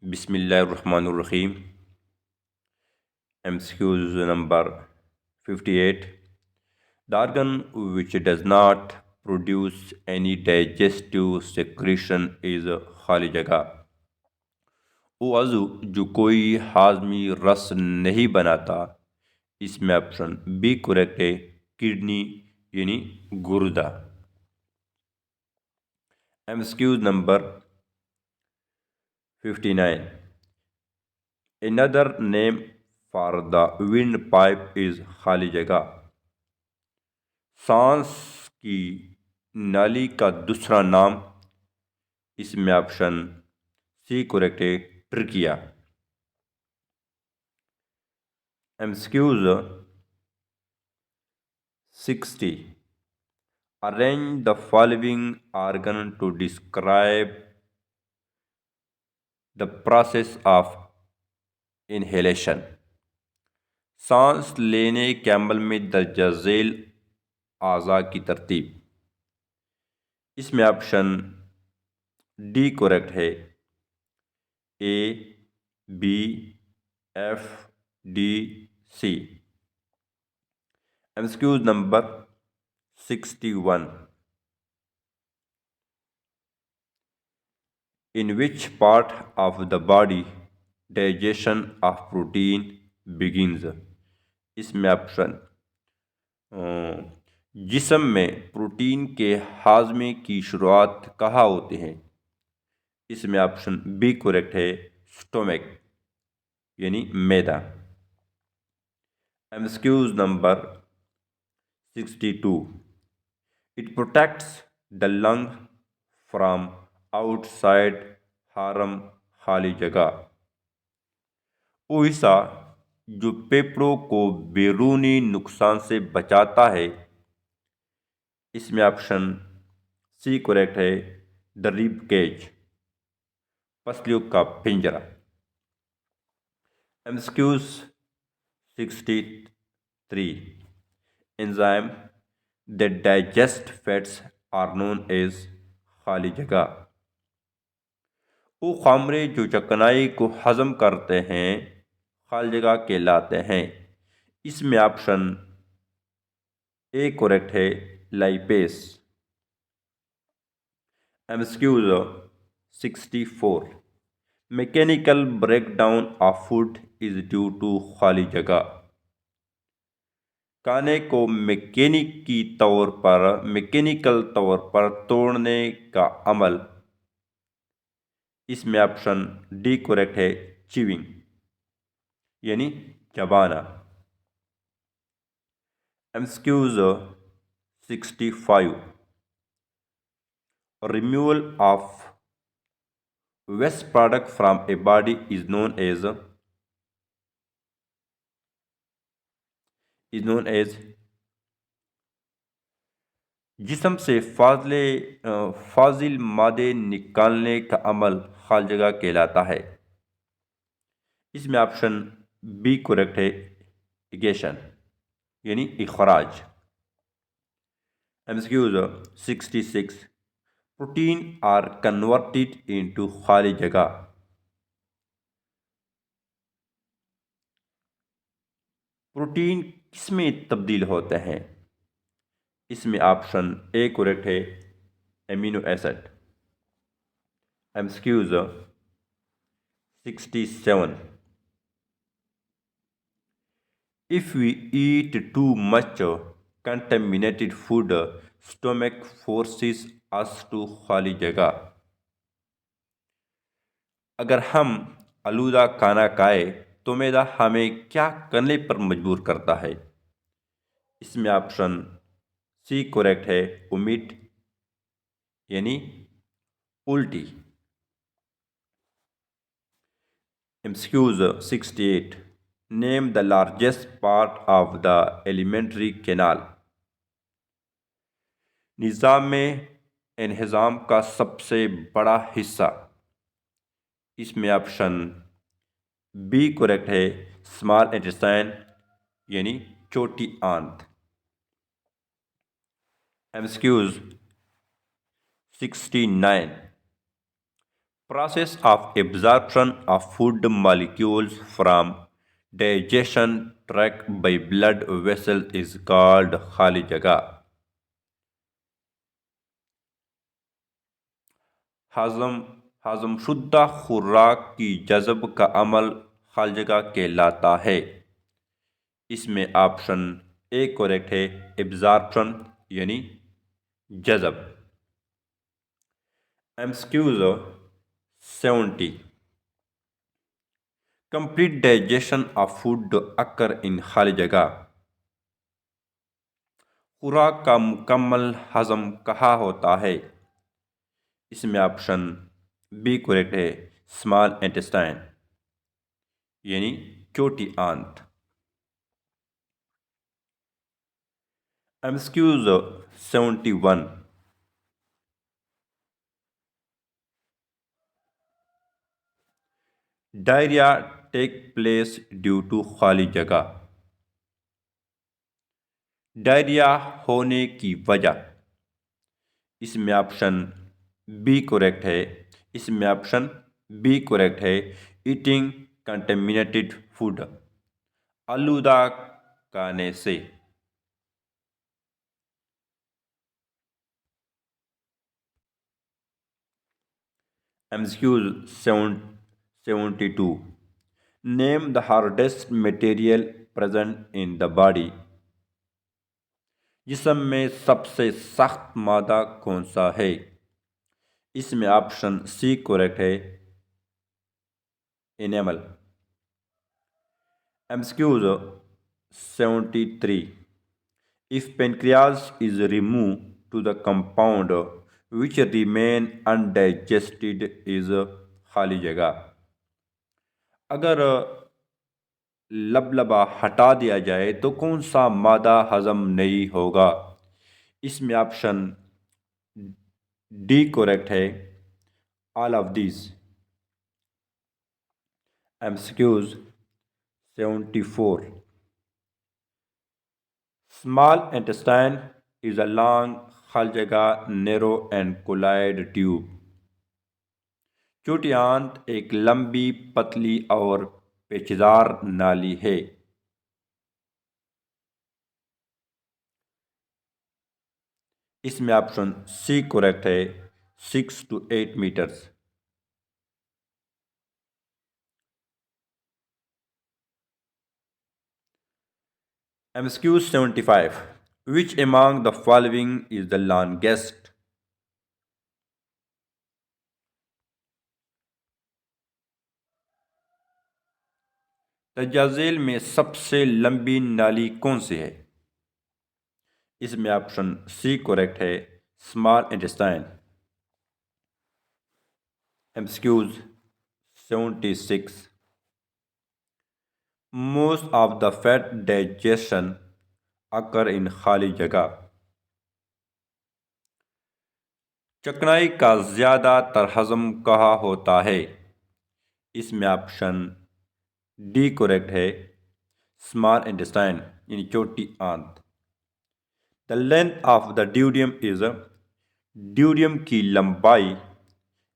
बिस्मिल्लाहिर्रहमानिर्रहीम। MCQs number 58. The organ which does not produce any digestive secretion is खाली जगह। वो अज़ू जो कोई हाजमी रस नहीं बनाता, इसमें ऑप्शन बी करेक्ट है, किडनी यानी गुर्दा। MCQs number 59. Another name for the windpipe is खाली जगह। सांस की नाली का दूसरा नाम, इसमें ऑप्शन सी करेक्ट है, trachea. MCQs 60. Arrange the following organ to describe the process of inhalation. सांस लेने के अमल में दर्जा झेल आज़ा की तरतीब, इसमें ऑप्शन डी करेक्ट है, ए, B, F, D, C. MCQs number 61. In which part of the body digestion of protein begins? इसमें ऑप्शन जिस्म में प्रोटीन के हाजमे की शुरुआत कहाँ होती है, इसमें ऑप्शन बी करेक्ट है, स्टोमक यानी मैदा। MCQs number 62. It protects the lung from outside harm खाली जगह। वो हिस्सा जो फेफड़ों को बैरूनी नुकसान से बचाता है, इसमें ऑप्शन सी करेक्ट है, द रिब केज पसलियों का पिंजरा। MCQs 63. Enzyme that digest fats are known as खाली जगह। वो खामरे जो चकनाई को हजम करते हैं, खाली जगह कहलाते हैं, इसमें ऑप्शन ए करेक्ट है, lipase. MCQs 64. Mechanical breakdown of food is due to खाली जगह। खाने को मैकेनिकल तौर पर तोड़ने का अमल, इसमें ऑप्शन डी करेक्ट है, च्यूइंग यानी चबाना। MCQs 65. Removal of waste product from a body is known as जिस्म से फाजिल मादे निकालने का अमल खाली जगह कहलाता है, इसमें ऑप्शन बी करेक्ट है, इगेशन यानी इखराज। MCQs 66. Protein are converted into खाली जगह। प्रोटीन किसमें तब्दील होते हैं, इसमें ऑप्शन ए करेक्ट है, amino acid. MCQs 67. If we eat too much contaminated food, stomach forces us to खाली जगह। अगर हम आलूदा खाना खाए तो मैदा हमें क्या करने पर मजबूर करता है, इसमें ऑप्शन सी करेक्ट है, वोमिट यानी उल्टी। MCQs 68. Name the largest part of the alimentary canal. निज़ाम में इन्हिज़ाम का सबसे बड़ा हिस्सा, इसमें ऑप्शन बी करेक्ट है, स्मॉल इंटेस्टाइन यानी छोटी आंत। MCQs 69. Process of absorption of food molecules from digestion tract by blood vessel is called खाली जगह. हजम हजमशुदा खुराक की जज़ब का अमल खाली जगह कहलाता है. इसमें ऑप्शन ए करेक्ट है, एब्जॉर्प्शन यानी जज़ब. MCQs 70. Complete digestion of food occur in खाली जगह. खुराक का मुकम्मल हजम कहाँ होता है. इसमें ऑप्शन बी करेक्ट है, स्मॉल इंटेस्टाइन यानी छोटी आंत. MCQs 71. Diarrhoea take place due to खाली जगह. डायरिया होने की वजह. इसमें ऑप्शन बी करेक्ट है. इसमें ऑप्शन बी करेक्ट है, ईटिंग कंटेमिनेटेड फूड, आलूदा खाने से. MCQs 72. Name the hardest material present in the body. जिस्म में सबसे सख्त मादा कौन सा है. इसमें ऑप्शन सी करेक्ट है, enamel. MCQs 73. If pancreas is remove to the compound which remain undigested is खाली जगह. अगर लबलबा हटा दिया जाए तो कौन सा मादा हजम नहीं होगा. इसमें ऑप्शन डी करेक्ट है, all of these. MCQs 74. Small intestine is a long खाली जगह नैरो एंड कोलाइड ट्यूब. छोटी आंत एक लंबी पतली और पेचदार नाली है. इसमें ऑप्शन सी करेक्ट है, 6 to 8 meters. MCQ 75. Which among the following is the longest. तजाज़ेल में सबसे लंबी नाली कौन सी है. इसमें ऑप्शन सी करेक्ट है, small intestine. MCQs 76. Most of the fat digestion occur in खाली जगह. चकनाई का ज़्यादातर हजम कहाँ होता है. इसमें ऑप्शन डी करेक्ट है, स्मॉल इंटेस्टाइन यानी छोटी आंत. The length of the duodenum is, duodenum की लंबाई.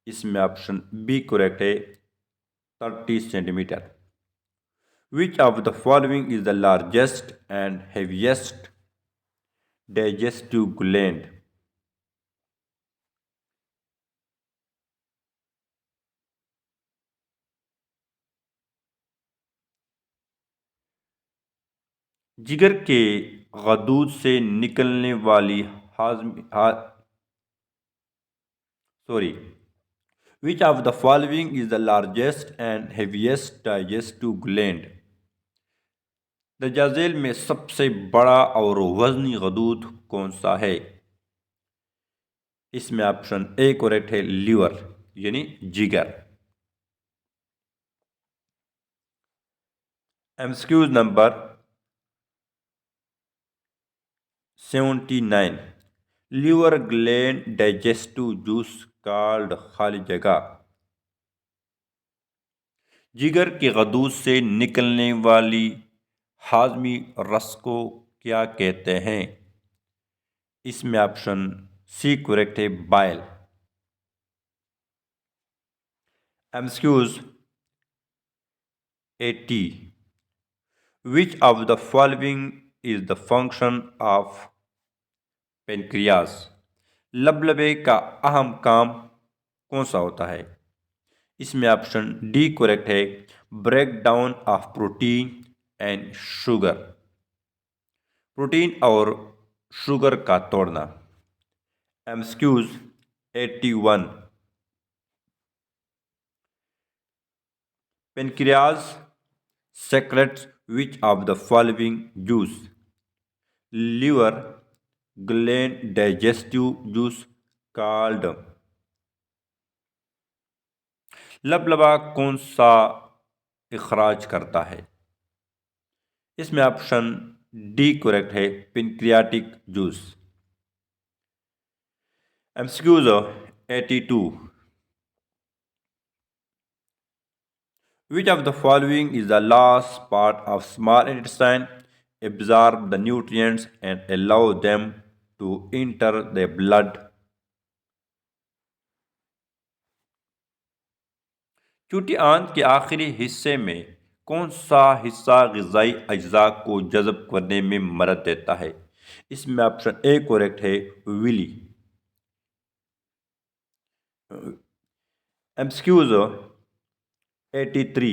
इसमें ऑप्शन बी करेक्ट है, 30 centimeter. Which of the following is the largest and heaviest digestive gland. जिगर के गदूद से निकलने वाली हाजमी sorry which of the following is the largest and heaviest digestive gland. दजाज़ेल में सबसे बड़ा और वजनी गदूद कौन सा है. इसमें ऑप्शन ए करेक्ट है, लीवर यानी जिगर. MCQs number 79. Liver gland digestive juice called खाली जगह. जिगर के गदूद से निकलने वाली हाजमी रस को क्या कहते हैं. इसमें ऑप्शन सी करेक्ट है, bile. MCQs 80. Which of the following is the function of pancreas? लबलबे का अहम काम कौन सा होता है? इसमें ऑप्शन डी करेक्ट है, break down of protein and sugar, protein और शुगर का तोड़ना। MCQs 81। Pancreas secretes which of the following juice? Liver gland digestive juice called। लबलबा कौन सा इखराज करता है? इसमें ऑप्शन डी करेक्ट है, pancreatic juice. MCQs 82। Which of the following is the last part of small intestine absorb the nutrients and allow them to enter the blood? चूटी आंत के आखिरी हिस्से में कौन सा हिस्सा ग़िज़ाई अज्जा को जज़ब करने में मदद देता है? इसमें ऑप्शन ए करेक्ट है, Willie. MCQs 83।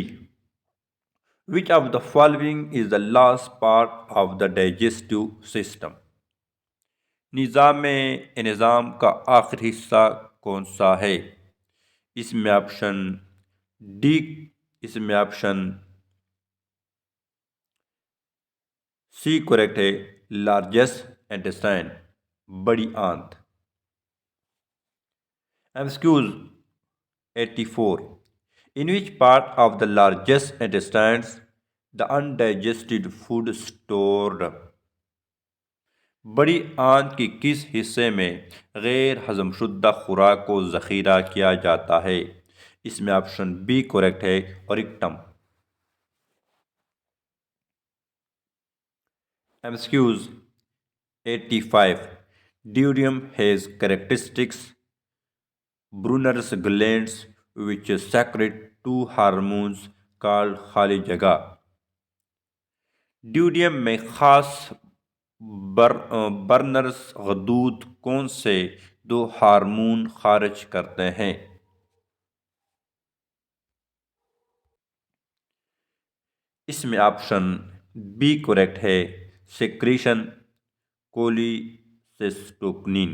Which of the following is the last part of the digestive system? निज़ाम का आखिरी हिस्सा कौन सा है? इसमें ऑप्शन डी, इसमें ऑप्शन सी करेक्ट है, लार्जेस्ट इंटेस्टाइन, बड़ी आंत। MCQs 84। In which part of the largest intestines the undigested food stored? बड़ी आंत के किस हिस्से में गैर हजमशुदा खुराक को ज़ख़ीरा किया जाता है? इसमें ऑप्शन बी करेक्ट है, ऑरिक्टम। MCQs 85। Duodenum has characteristics Brunner's glands which secrete two hormones called खाली जगह। ड्यूडियम में खास बर्नर्स गदूद कौन से दो हार्मोन खारिज करते हैं? इसमें ऑप्शन बी करेक्ट है, सेक्रीशन कोलिसिस्टोकिनिन।